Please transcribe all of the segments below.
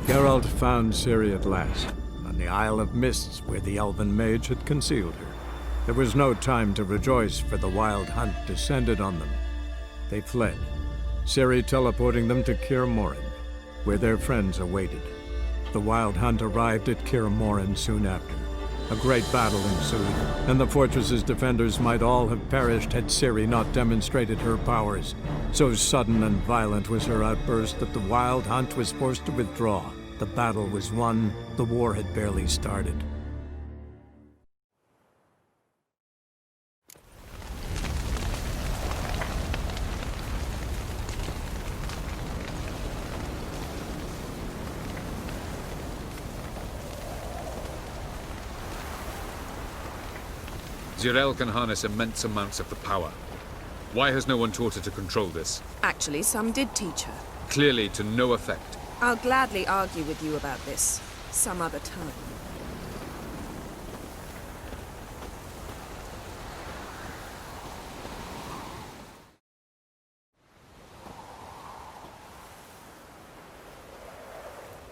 Geralt found Ciri at last, on the Isle of Mists where the elven mage had concealed her. There was no time to rejoice, for the Wild Hunt descended on them. They fled, Ciri teleporting them to Kaer Morhen, where their friends awaited. The Wild Hunt arrived at Kaer Morhen soon after. A great battle ensued, and the fortress's defenders might all have perished had Ciri not demonstrated her powers. So sudden and violent was her outburst that the Wild Hunt was forced to withdraw. The battle was won. The war had barely started. Zirael can harness immense amounts of the power. Why has no one taught her to control this? Actually, some did teach her. Clearly to no effect. I'll gladly argue with you about this, some other time.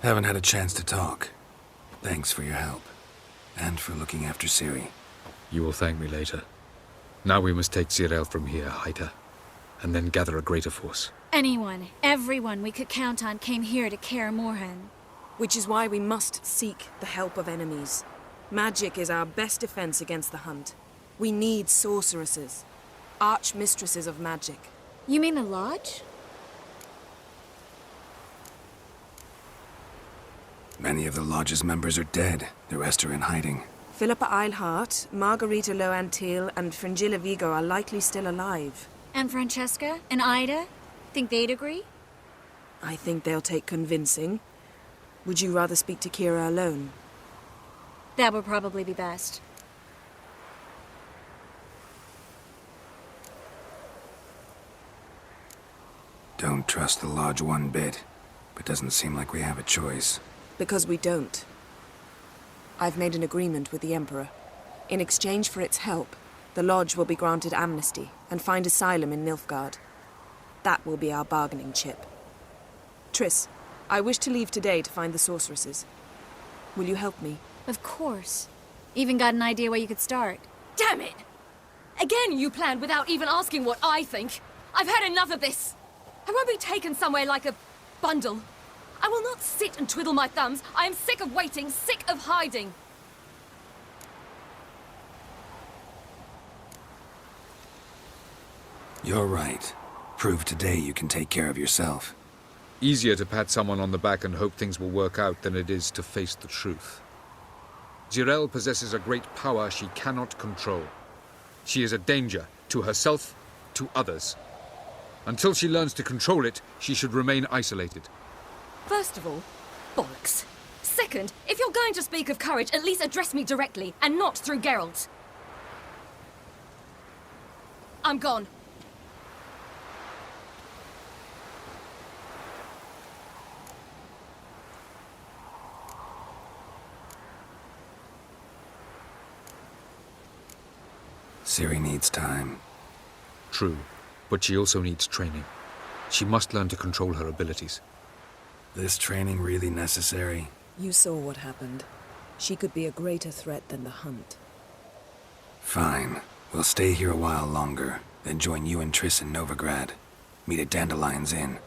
Haven't had a chance to talk. Thanks for your help. And for looking after Ciri. You will thank me later. Now we must take Zirael from here, hide her, and then gather a greater force. Anyone, everyone we could count on came here to Kaer Morhen. Which is why we must seek the help of enemies. Magic is our best defense against the Hunt. We need sorceresses, archmistresses of magic. You mean the Lodge? Many of the Lodge's members are dead. The rest are in hiding. Philippa Eilhart, Margarita Loantil, and Fringilla Vigo are likely still alive. And Francesca? And Ida? Think they'd agree? I think they'll take convincing. Would you rather speak to Kira alone? That would probably be best. Don't trust the Lodge one bit, but doesn't seem like we have a choice. Because we don't. I've made an agreement with the Emperor. In exchange for its help, the Lodge will be granted amnesty and find asylum in Nilfgaard. That will be our bargaining chip. Triss, I wish to leave today to find the sorceresses. Will you help me? Of course. Even got an idea where you could start. Damn it! Again you planned without even asking what I think. I've had enough of this. I won't be taken somewhere like a bundle. I will not sit and twiddle my thumbs. I am sick of waiting, sick of hiding. You're right. Prove today you can take care of yourself. Easier to pat someone on the back and hope things will work out than it is to face the truth. Zirael possesses a great power she cannot control. She is a danger to herself, to others. Until she learns to control it, she should remain isolated. First of all, bollocks. Second, if you're going to speak of courage, at least address me directly, and not through Geralt. I'm gone. Ciri needs time. True, but she also needs training. She must learn to control her abilities. This training really necessary? You saw what happened. She could be a greater threat than the Hunt. Fine. We'll stay here a while longer, then join you and Triss in Novigrad. Meet at Dandelion's Inn.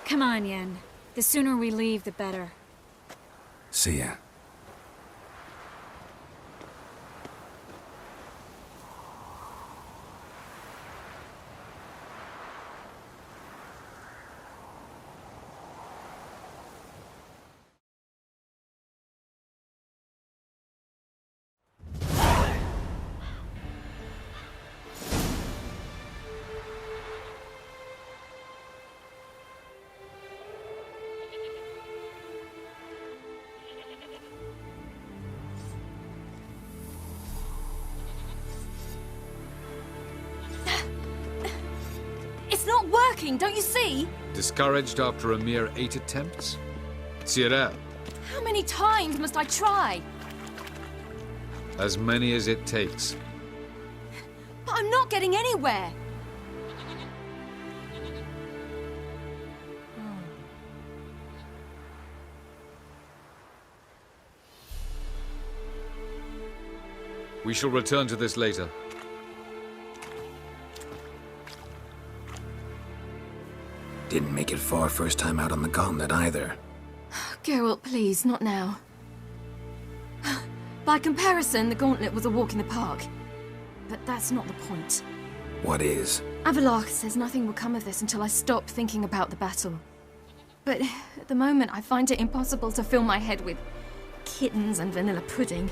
Come on, Yen. The sooner we leave, the better. See ya. It's not working, don't you see? Discouraged after a mere 8 attempts? Zirael, How many times must I try? as many as it takes. But I'm not getting anywhere. We shall return to this later. Didn't make it far first time out on the gauntlet either. Geralt, please, not now. By comparison, the gauntlet was a walk in the park. But that's not the point. What is? Avalach says nothing will come of this until I stop thinking about the battle. But at the moment, I find it impossible to fill my head with kittens and vanilla pudding.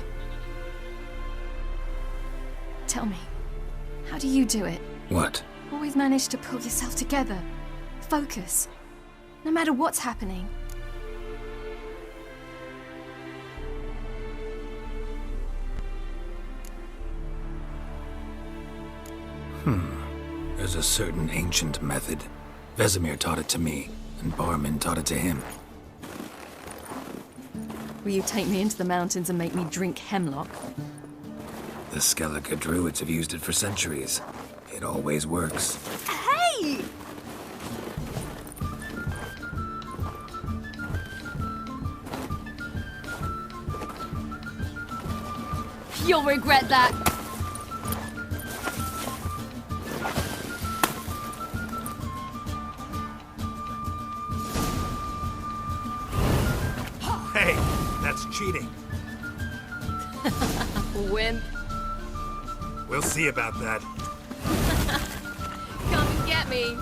Tell me, how do you do it? What? Always manage to pull yourself together. Focus. No matter what's happening. There's a certain ancient method. Vesemir taught it to me, and Barman taught it to him. Will you take me into the mountains and make me drink hemlock? The Skellige druids have used it for centuries. It always works. Hey! You'll regret that. Hey, that's cheating. Wimp. We'll see about that. Come and get me.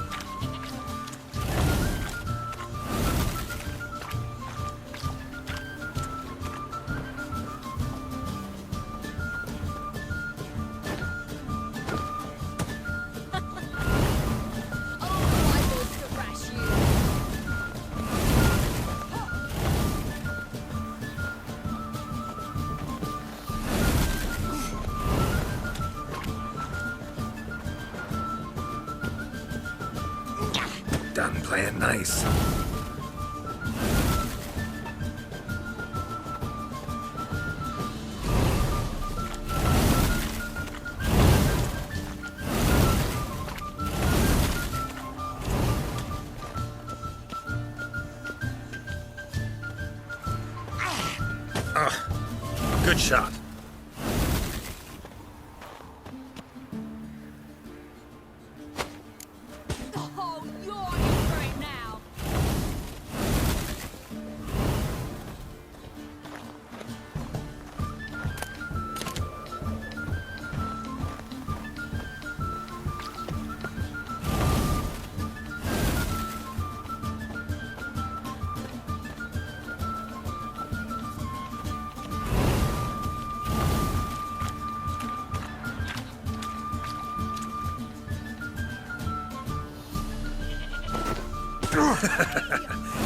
Done playing nice. Good shot. Oh, you're in for it now.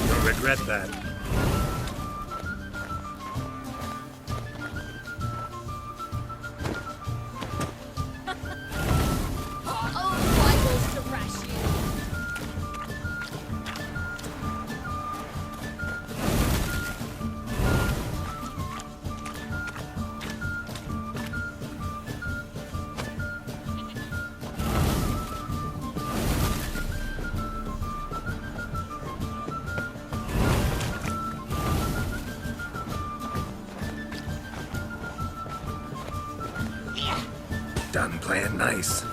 You'll regret that. Done playing nice.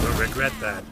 You'll regret that.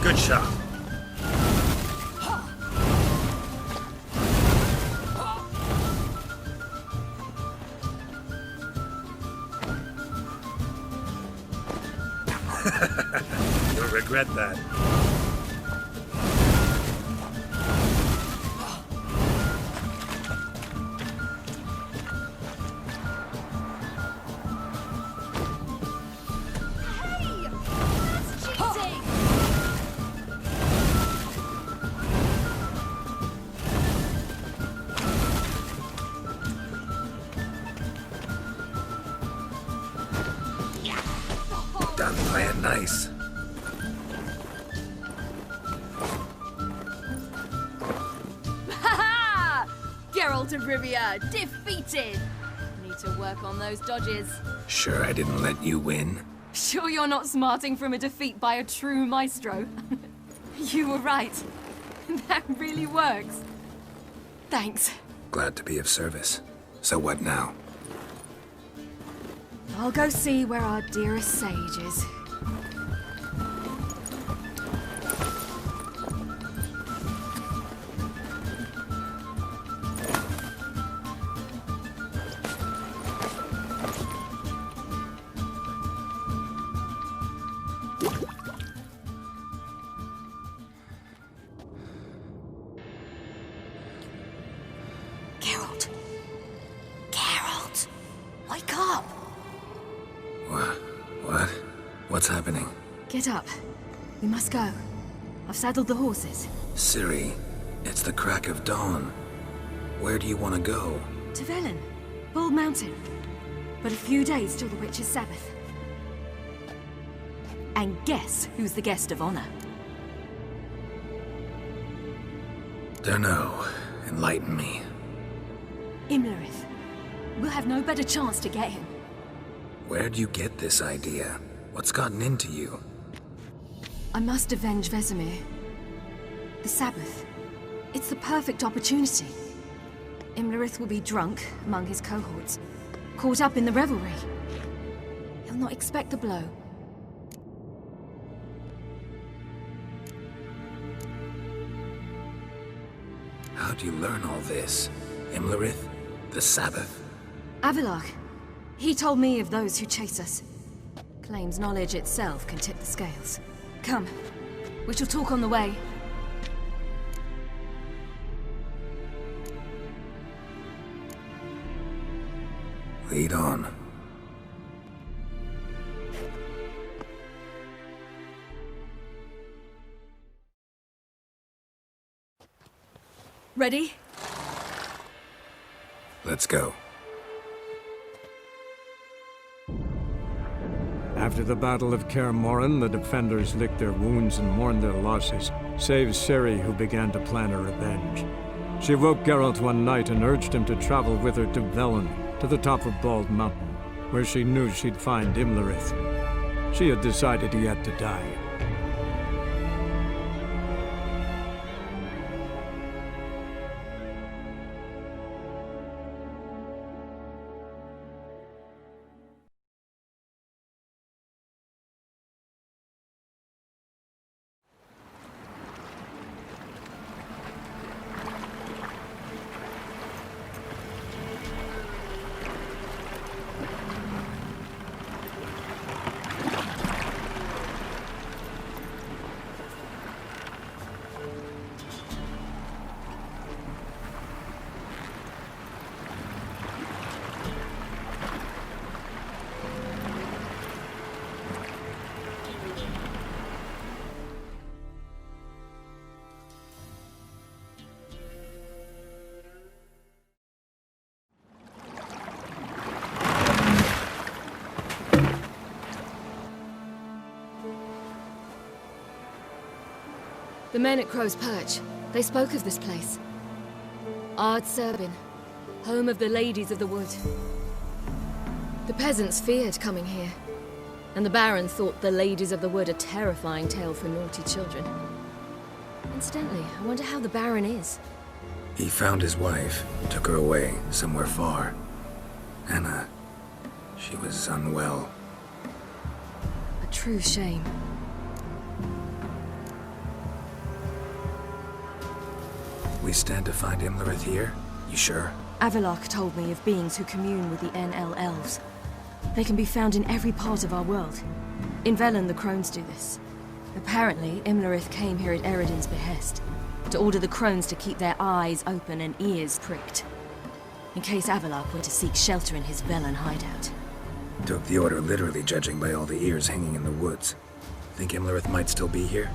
Good shot. You'll regret that. Nice. Ha! Geralt of Rivia, defeated! Need to work on those dodges. Sure I didn't let you win? Sure you're not smarting from a defeat by a true maestro? You were right. That really works. Thanks. Glad to be of service. So what now? I'll go see where our dearest sage is. Geralt. Geralt. Wake up. What? What's happening? Get up. We must go. I've saddled the horses. Ciri, it's the crack of dawn. Where do you want to go? To Velen. Bald Mountain. But a few days till the Witch's Sabbath. And guess who's the guest of honor? Dunno. Enlighten me. Imlerith. We'll have no better chance to get him. Where'd you get this idea? What's gotten into you? I must avenge Vesemir. The Sabbath. It's the perfect opportunity. Imlerith will be drunk among his cohorts, caught up in the revelry. He'll not expect the blow. How'd you learn all this? Imlerith? The Sabbath? Avilark. He told me of those who chase us. Claims knowledge itself can tip the scales. Come. We shall talk on the way. Lead on. Ready? Let's go. After the Battle of Kaer Morhen, the defenders licked their wounds and mourned their losses, save Ciri, who began to plan a revenge. She woke Geralt one night and urged him to travel with her to Velen, to the top of Bald Mountain, where she knew she'd find Imlerith. She had decided he had to die. The men at Crow's Perch, they spoke of this place. Ard Serbin, home of the Ladies of the Wood. The peasants feared coming here, and the Baron thought the Ladies of the Wood a terrifying tale for naughty children. Incidentally, I wonder how the Baron is. He found his wife, took her away, somewhere far. Anna, she was unwell. A true shame. We stand to find Imlerith here? You sure? Avilark told me of beings who commune with the NL elves. They can be found in every part of our world. In Velen, the crones do this. Apparently, Imlerith came here at Eredin's behest, to order the crones to keep their eyes open and ears pricked, in case Avilark were to seek shelter in his Velen hideout. Took the order literally, judging by all the ears hanging in the woods. Think Imlerith might still be here?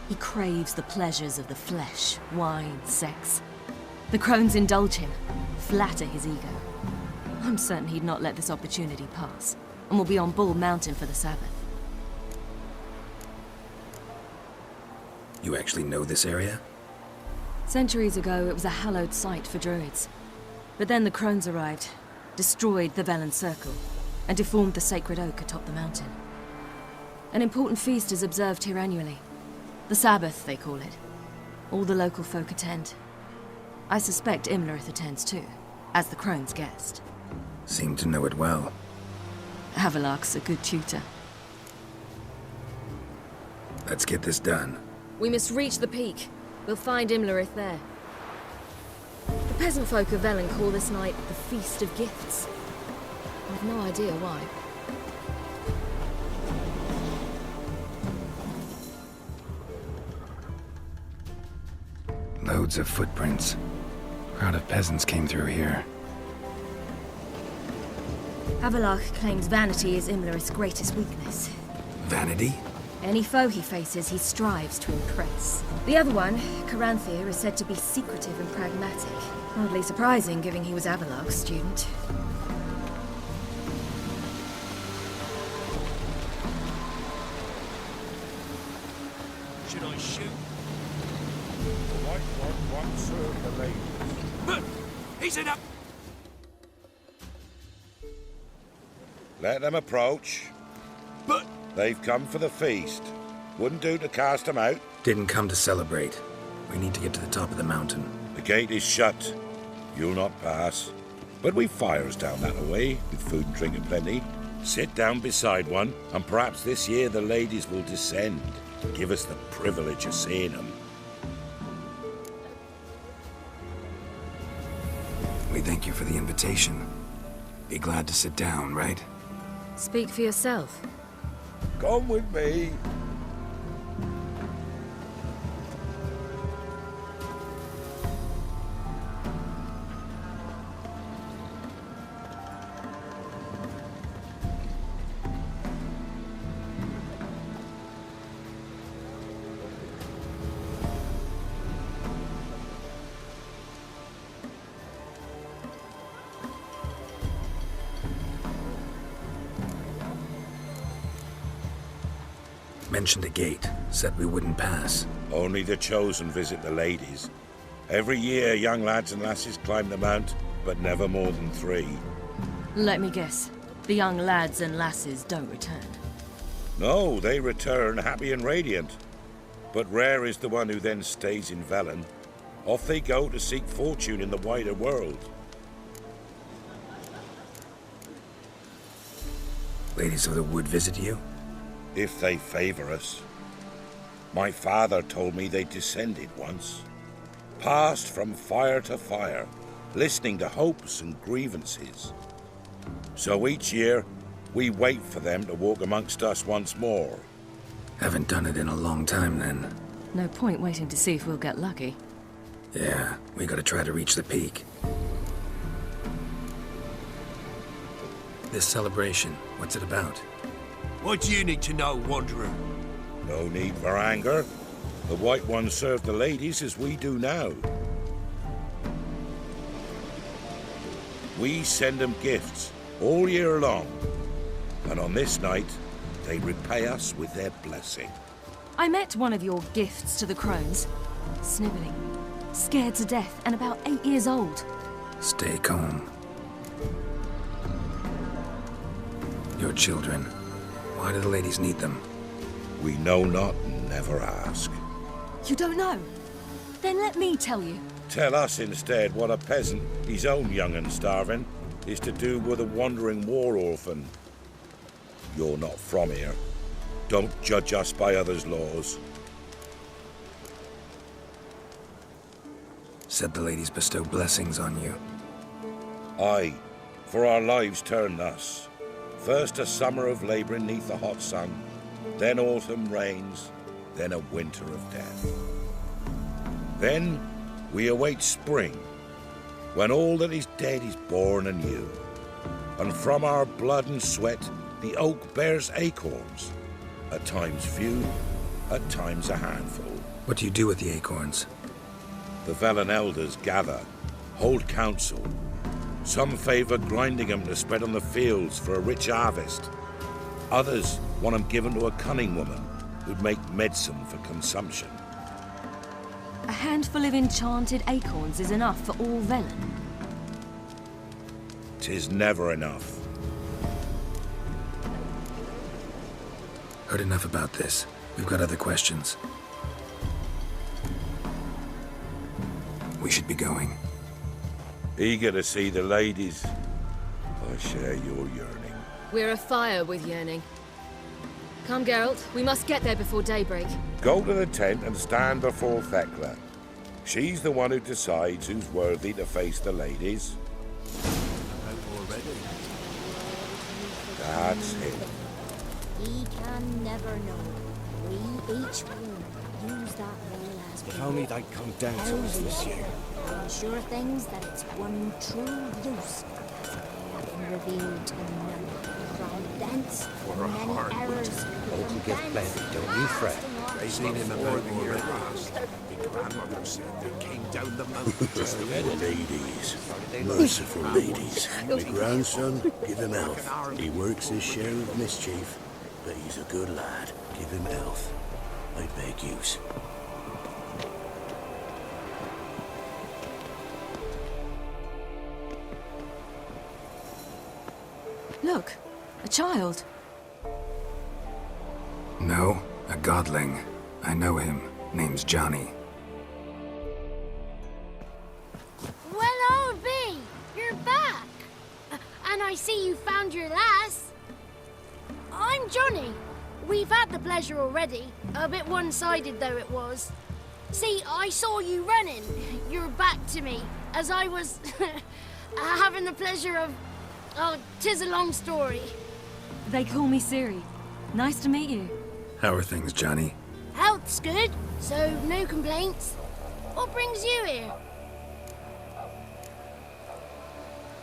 He craves the pleasures of the flesh, wine, sex. The crones indulge him, flatter his ego. I'm certain he'd not let this opportunity pass, and will be on Bull Mountain for the Sabbath. You actually know this area? Centuries ago, it was a hallowed site for druids. But then the crones arrived, destroyed the Velen Circle, and deformed the sacred oak atop the mountain. An important feast is observed here annually. The Sabbath, they call it. All the local folk attend. I suspect Imlerith attends too, as the crone's guest. Seem to know it well. Havelark's a good tutor. Let's get this done. We must reach the peak. We'll find Imlerith there. The peasant folk of Velen call this night the Feast of Gifts. I've no idea why. Loads of footprints. Crowd of peasants came through here. Havelark claims vanity is Imlerith's greatest weakness. Vanity? Any foe he faces, he strives to impress. The other one, Caranthir, is said to be secretive and pragmatic. Hardly surprising, given he was Havelark's student. Should I shoot? The White One once served the ladies. But he's in up. Let them approach. But They've come for the feast. Wouldn't do to cast them out. Didn't come to celebrate. We need to get to the top of the mountain. The gate is shut. You'll not pass. But we've fires down that way, with food and drink aplenty. Sit down beside one, and perhaps this year the ladies will descend. Give us the privilege of seeing them. We thank you for the invitation. Be glad to sit down, right? Speak for yourself. Come with me. Mentioned a gate. Said we wouldn't pass. Only the chosen visit the ladies. Every year, young lads and lasses climb the mount, but never more than 3. Let me guess. The young lads and lasses don't return. No, they return happy and radiant. But rare is the one who then stays in Velen. Off they go to seek fortune in the wider world. Ladies of the Wood visit you? If they favor us. My father told me they descended once. Passed from fire to fire, listening to hopes and grievances. So each year, we wait for them to walk amongst us once more. Haven't done it in a long time, then. No point waiting to see if we'll get lucky. Yeah, we gotta try to reach the peak. This celebration, what's it about? what do you need to know, Wanderer? No need for anger. The White Ones serve the ladies as we do now. We send them gifts all year long. And on this night, they repay us with their blessing. I met one of your gifts to the crones. Sniveling, scared to death, and about 8 years old. Stay calm. Your children. Why do the ladies need them? We know not and never ask. You don't know? Then let me tell you. Tell us instead what a peasant, his own young and starving, is to do with a wandering war orphan. You're not from here. Don't judge us by others' laws. Said the ladies bestow blessings on you. Aye, for our lives turn thus. First a summer of labouring neath the hot sun, then autumn rains, then a winter of death. Then we await spring, when all that is dead is born anew. And from our blood and sweat the oak bears acorns, at times few, at times a handful. What do you do with the acorns? The Velen elders gather, hold council. Some favour grinding them to spread on the fields for a rich harvest. Others want them given to a cunning woman who'd make medicine for consumption. A handful of enchanted acorns is enough for all Velen. 'Tis never enough. Heard enough about this. We've got other questions. We should be going. Eager to see the ladies. I share your yearning. We're afire with yearning. Come, Geralt. We must get there before daybreak. Go to the tent and stand before Thekla. She's the one who decides who's worthy to face the ladies. Already? That's it. We can never know. We each will use that veil as If only they'd come down to us this year. to ensure things that it's one true use has been revealed to none. From thence, For a many hard errors Hope we get plenty, don't you, Fred? They seen him about a year past. My grandmother said they came down the mountain just to get it. Ladies, merciful ladies. My grandson, give him health. He works his share of mischief, but he's a good lad. Give him health. I beg yous. Look, a child. No, a godling. I know him. Name's Johnny. Well, old B, you're back. And I see you found your lass. I'm Johnny. We've had the pleasure already. A bit one-sided though it was. See, I saw you running. Your back to me, as I was having the pleasure of... Oh, 'tis a long story. They call me Ciri. Nice to meet you. How are things, Johnny? Health's good, so no complaints. What brings you here?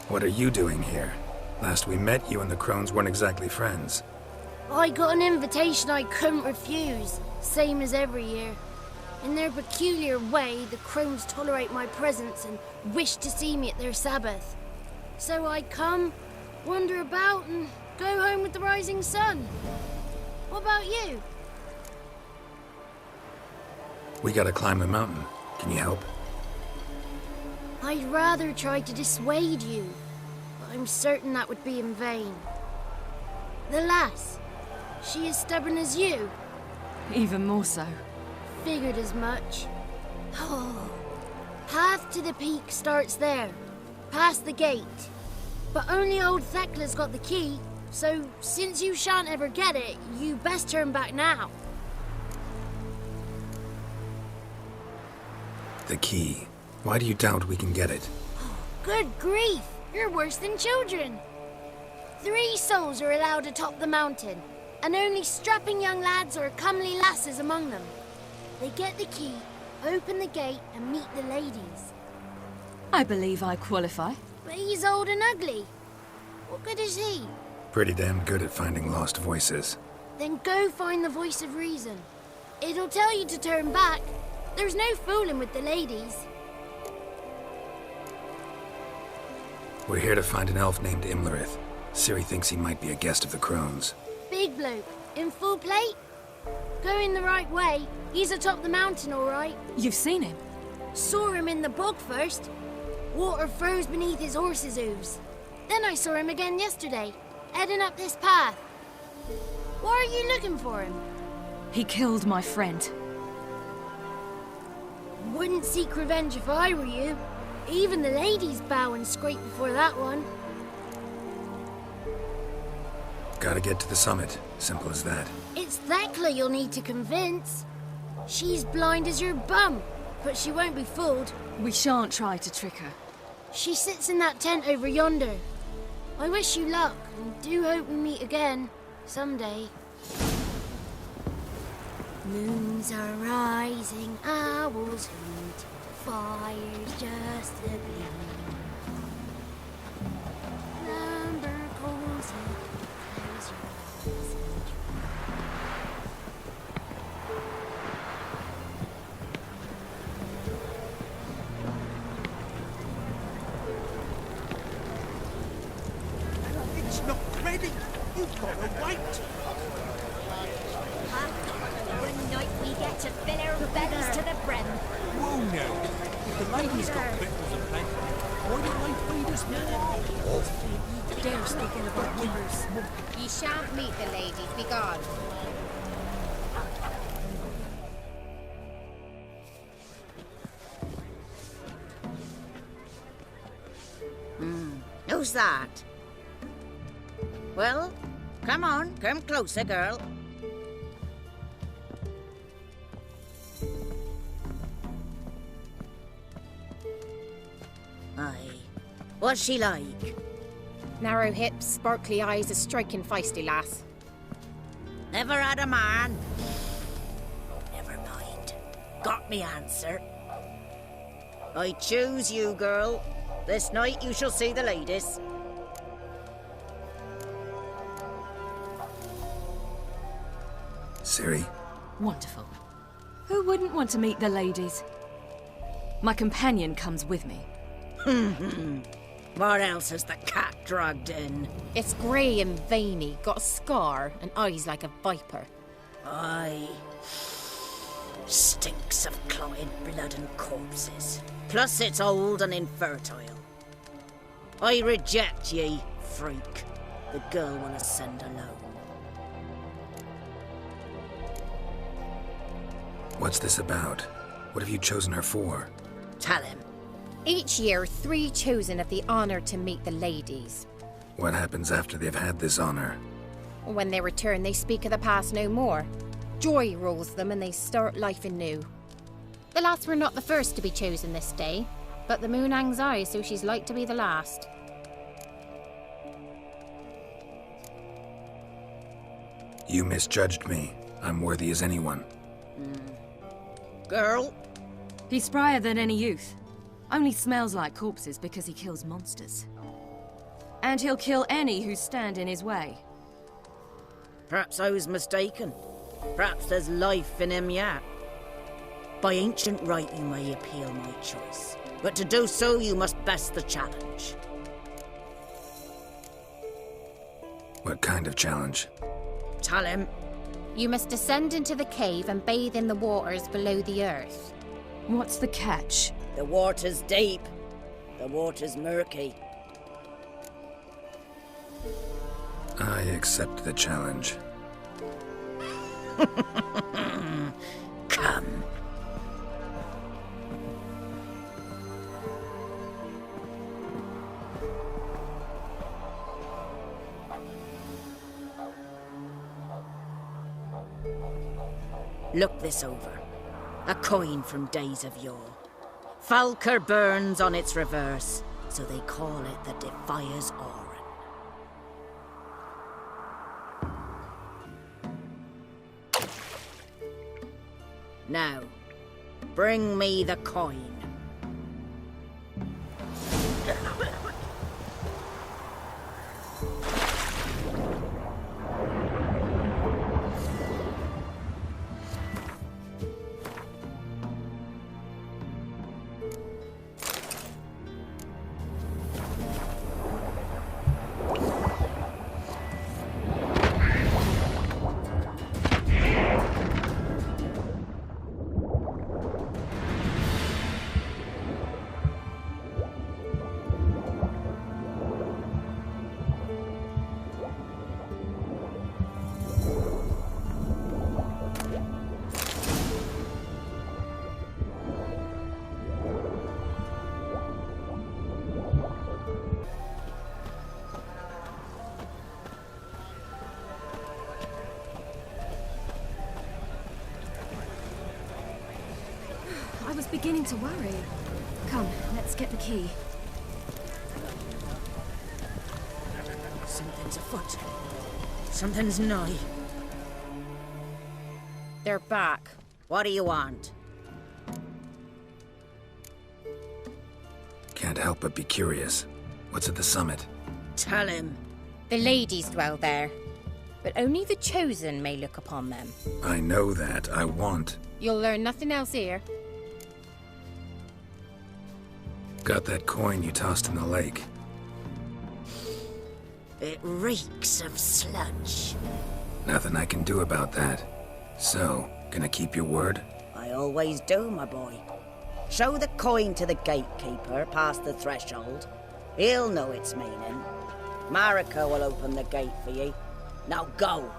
What are you doing here? Last we met, you and the crones weren't exactly friends. I got an invitation I couldn't refuse, same as every year. In their peculiar way, the crones tolerate my presence and wish to see me at their Sabbath. So I come, wander about, and go home with the rising sun. What about you? We gotta climb a mountain. Can you help? I'd rather try to dissuade you, but I'm certain that would be in vain. The lass, she is stubborn as you. Even more so. Figured as much. Oh. Path to the peak starts there, past the gate. But only old Thekla's got the key, so since you shan't ever get it, you best turn back now. The key. Why do you doubt we can get it? Good grief! You're worse than children. 3 souls are allowed atop the mountain, and only strapping young lads or comely lasses among them. They get the key, open the gate, and meet the ladies. I believe I qualify. But he's old and ugly. What good is he? Pretty damn good at finding lost voices. Then go find the voice of reason. It'll tell you to turn back. There's no fooling with the ladies. We're here to find an elf named Imlerith. Ciri thinks he might be a guest of the crones. Big bloke, in full plate? Going the right way. He's atop the mountain, all right. You've seen him? Saw him in the bog first. Water froze beneath his horse's hooves. Then I saw him again yesterday, heading up this path. Why are you looking for him? He killed my friend. Wouldn't seek revenge if I were you. Even the ladies bow and scrape before that one. Gotta get to the summit. Simple as that. It's Thekla you'll need to convince. She's blind as your bum, but she won't be fooled. We shan't try to trick her. She sits in that tent over yonder. I wish you luck, and do hope we meet again, someday. Moons are rising, owls hoot, fire's just a gleam. Lumber coals and close your eyes and It's not ready. You've got to wait. One night we get to fill our bellies to the brim. Whoa, wrong now. If the ladies got victuals and plenty, why don't they feed us more? You dare speak in about numbers. Ye shan't meet the ladies, be gone. Who's that? Well, come on, come closer, girl. Aye. What's she like? Narrow hips, sparkly eyes, a striking feisty lass. Never had a man. Oh, never mind. Got me answer. I choose you, girl. This night you shall see the ladies. Ciri? Wonderful. Who wouldn't want to meet the ladies? My companion comes with me. What else has the cat dragged in? It's grey and veiny, got a scar, and eyes like a viper. Aye. Stinks of clotted blood and corpses. Plus it's old and infertile. I reject ye, freak. The girl will ascend alone. What's this about? What have you chosen her for? Tell him. Each year, 3 chosen have the honour to meet the ladies. What happens after they've had this honor? When they return, they speak of the past no more. Joy rules them and they start life anew. The lads were not the first to be chosen this day, but the moon hangs high, so she's like to be the last. You misjudged me. I'm worthy as anyone. Girl? He's sprier than any youth. Only smells like corpses because he kills monsters. And he'll kill any who stand in his way. Perhaps I was mistaken. Perhaps there's life in him yet. By ancient right you may appeal my choice. But to do so you must best the challenge. What kind of challenge? Tell him. You must descend into the cave and bathe in the waters below the earth. What's the catch? The water's deep. The water's murky. I accept the challenge. Come. Look this over. A coin from days of yore. Falker burns on its reverse, so they call it the Defier's Oran. Now, bring me the coin. I was beginning to worry. Come, let's get the key. Something's afoot. Something's nigh. They're back. What do you want? Can't help but be curious. What's at the summit? Tell him. The ladies dwell there, but only the chosen may look upon them. I know that. I want. You'll learn nothing else here. Got that coin you tossed in the lake. It reeks of sludge. Nothing I can do about that. So, gonna keep your word? I always do, my boy. Show the coin to the gatekeeper past the threshold. He'll know its meaning. Marika will open the gate for ye. Now go!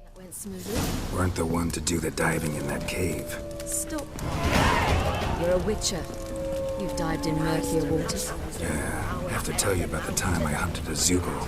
That went smoothly. Weren't the one to do the diving in that cave. Stop. You're a witcher. You've dived in murkier waters. Yeah, I have to tell you about the time I hunted a Zugel.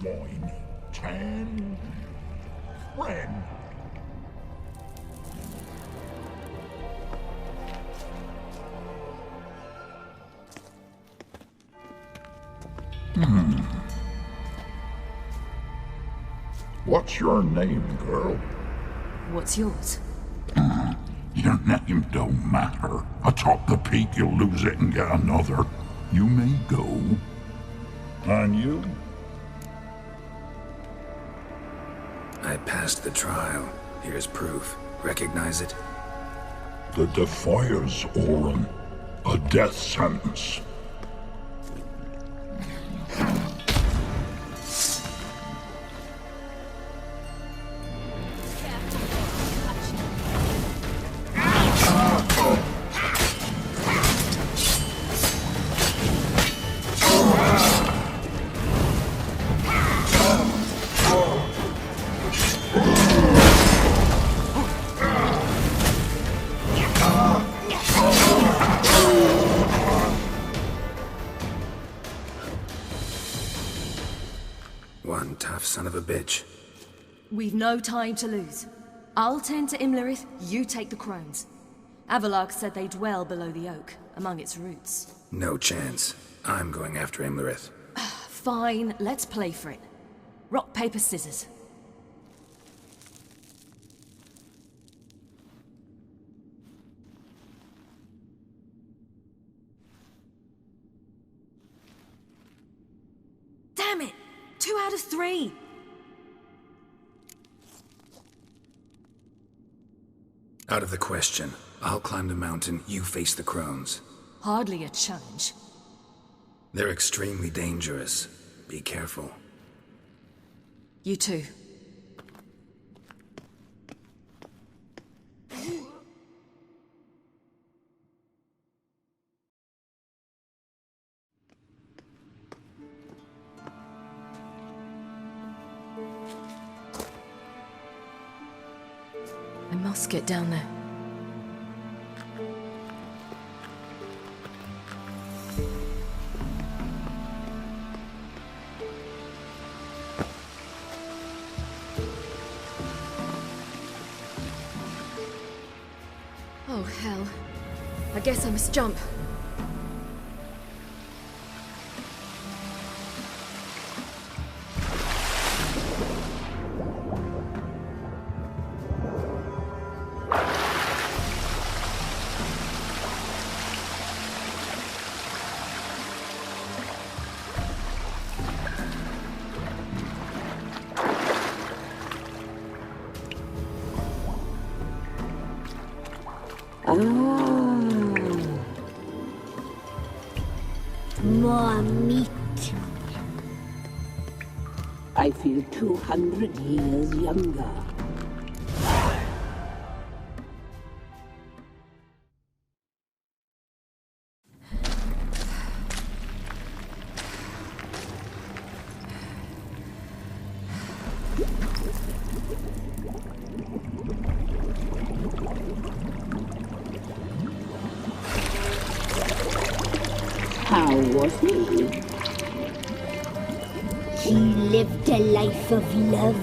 Swine. 10. Friend. What's your name, girl? What's yours? Your name don't matter. Atop the peak, you'll lose it and get another. You may go. And you? I passed the trial. Here's proof. Recognize it? The Defier's Orin. A death sentence. One tough son of a bitch. We've no time to lose. I'll tend to Imlerith, you take the crones. Avalark said they dwell below the oak, among its roots. No chance. I'm going after Imlerith. Fine, let's play for it. Rock, paper, scissors. Damn it! 2 out of 3! Out of the question. I'll climb the mountain, you face the crones. Hardly a challenge. They're extremely dangerous. Be careful. You too. I must get down there. Oh, hell. I guess I must jump. More meat. I feel 200 years younger. How How was he? He lived a life of love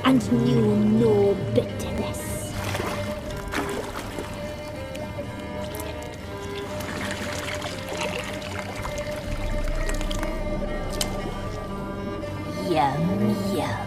and knew no bitterness. Yum, yum.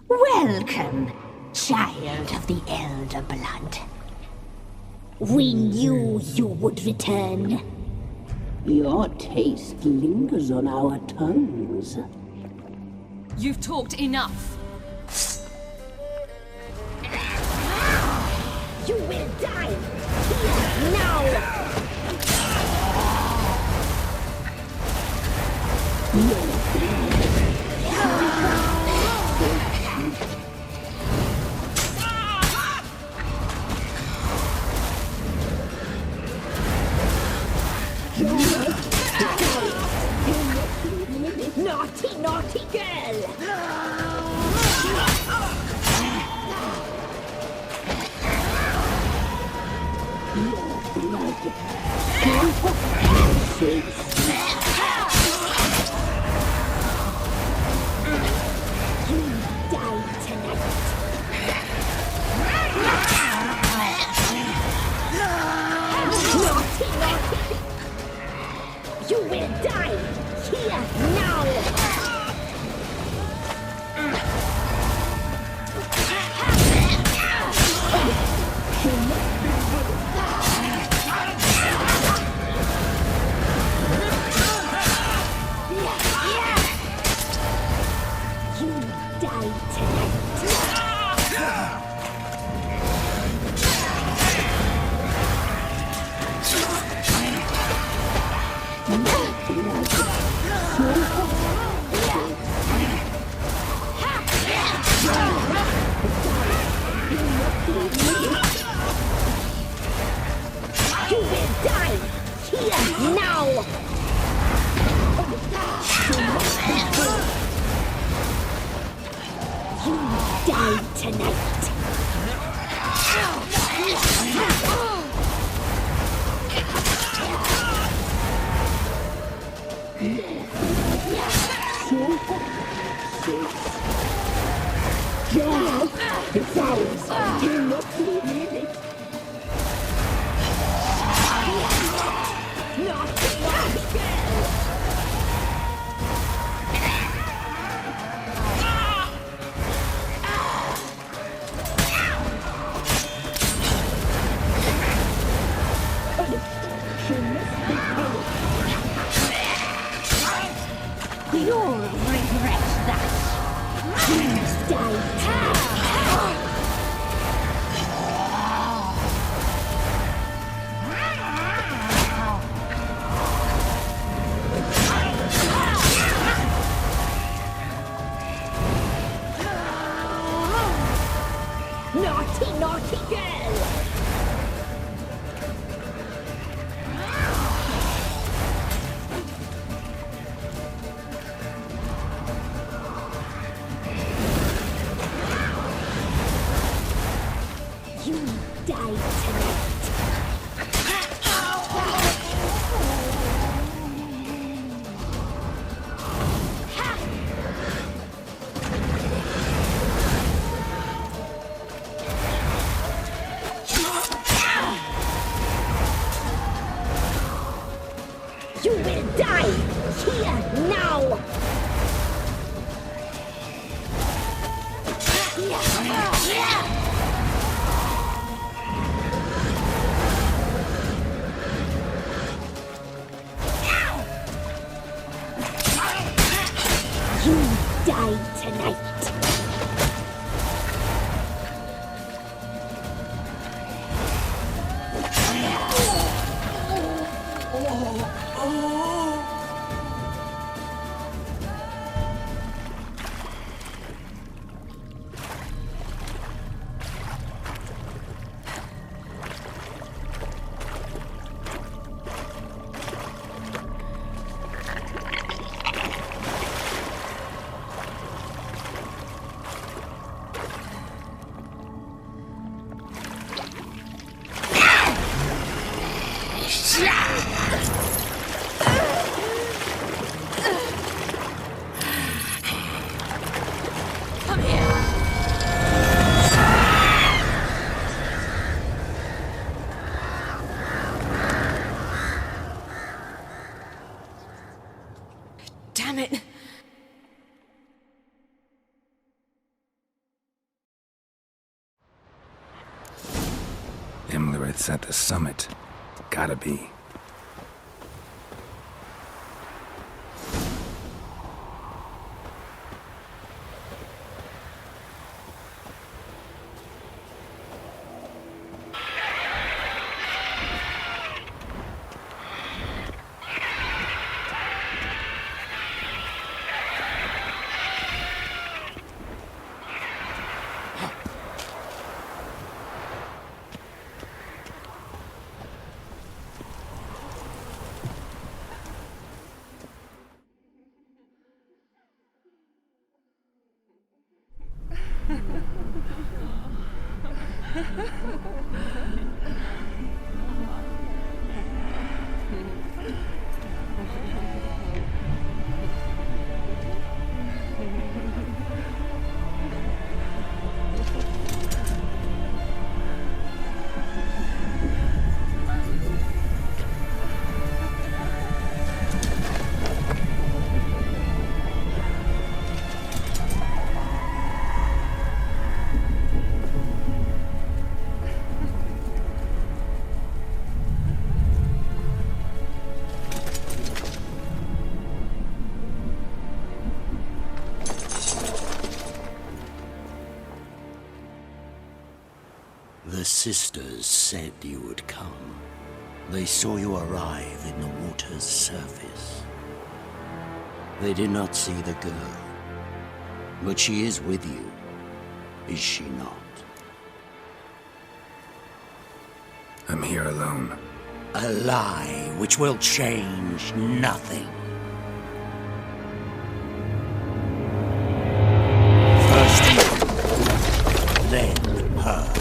Welcome, child of the Elder Blood. We knew you would return. Your taste lingers on our tongues. You've talked enough. You will die here now! Naughty, naughty girl! You will die here now! You die You will die here now! You die tonight! It's ours! Do not leave it! You'll regret that. Please die. Naughty, naughty girl! You die tonight. You will die here now! Yeah. Come here. Damn it. Imlerith's at the summit. Gotta be. The sisters said you would come. They saw you arrive in the water's surface. They did not see the girl. But she is with you, is she not? I'm here alone. A lie which will change nothing. First you, then her.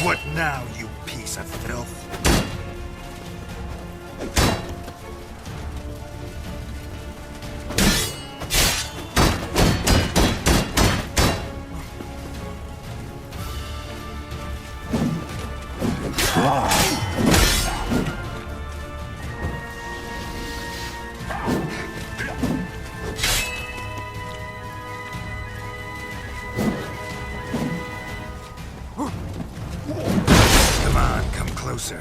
What now, you piece of filth? Come on, come closer.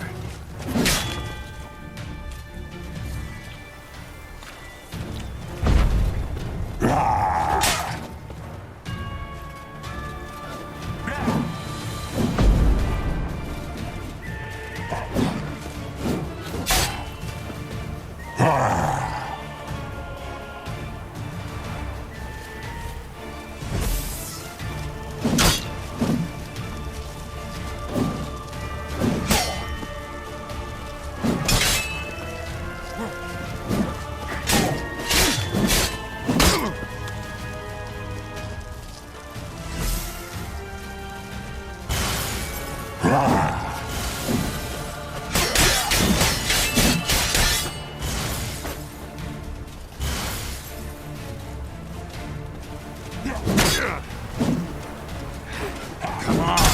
Come on.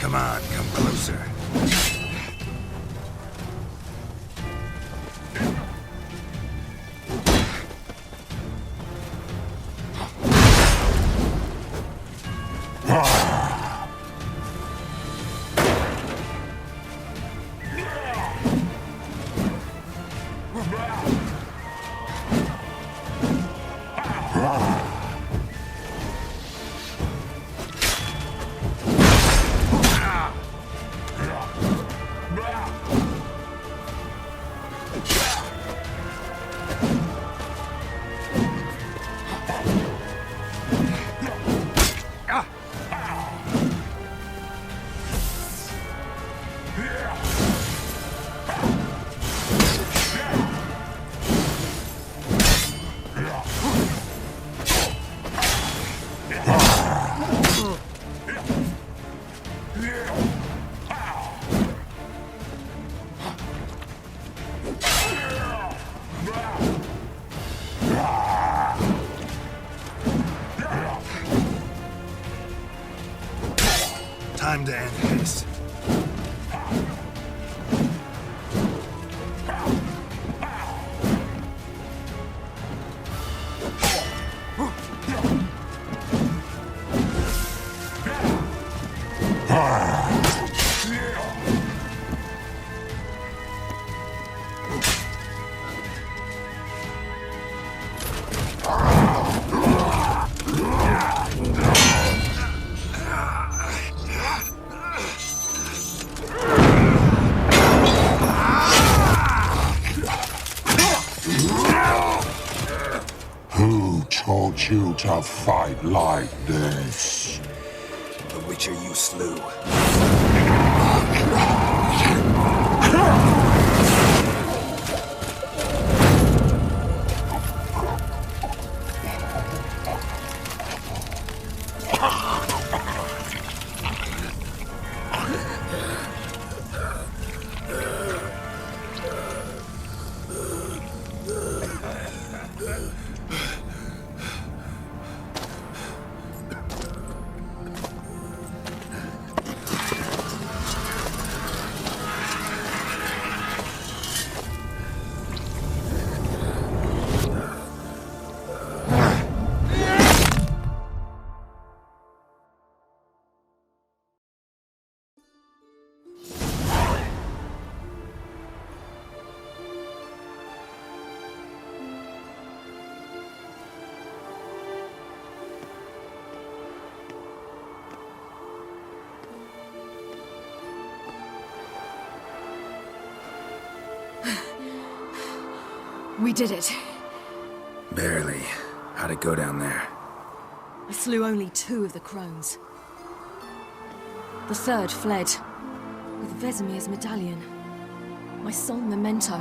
Come on, come closer. Time to end this. Who taught you to fight like this? The Witcher you slew. We did it. Barely. How'd it go down there? I slew only 2 of the crones. The third fled, with Vesemir's medallion. My sole memento.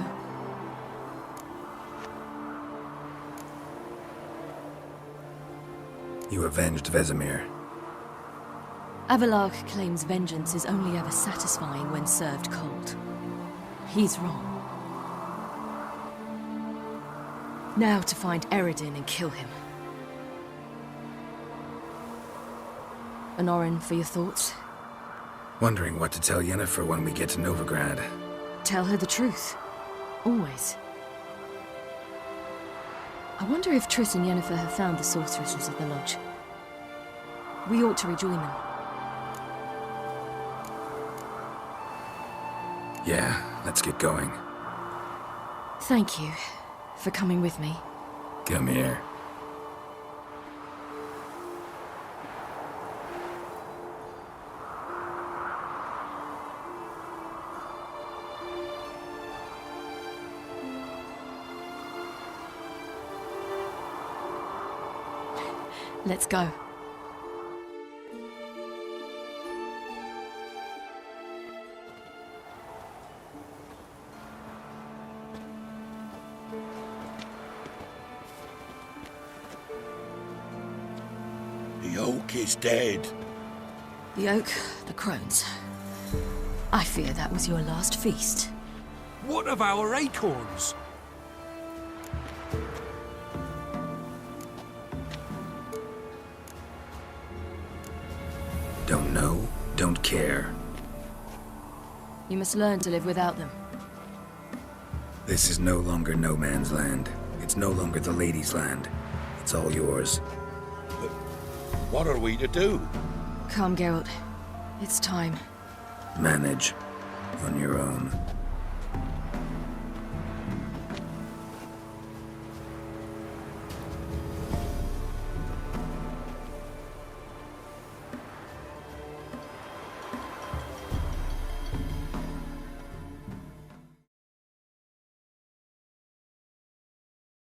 You avenged Vesemir. Avalark claims vengeance is only ever satisfying when served cold. He's wrong. Now to find Eredin and kill him. Anorin, for your thoughts? Wondering what to tell Yennefer when we get to Novigrad. Tell her the truth. Always. I wonder if Triss and Yennefer have found the sorceresses of the Lodge. We ought to rejoin them. Yeah, let's get going. Thank you for coming with me. Come here. Let's go. The oak is dead. The oak, the crones. I fear that was your last feast. What of our acorns? Don't know, don't don't care. You must learn to live without them. This is no longer no man's land. It's no longer the lady's land. It's all yours. What are we to do? Come, Geralt. It's time. Manage on your own.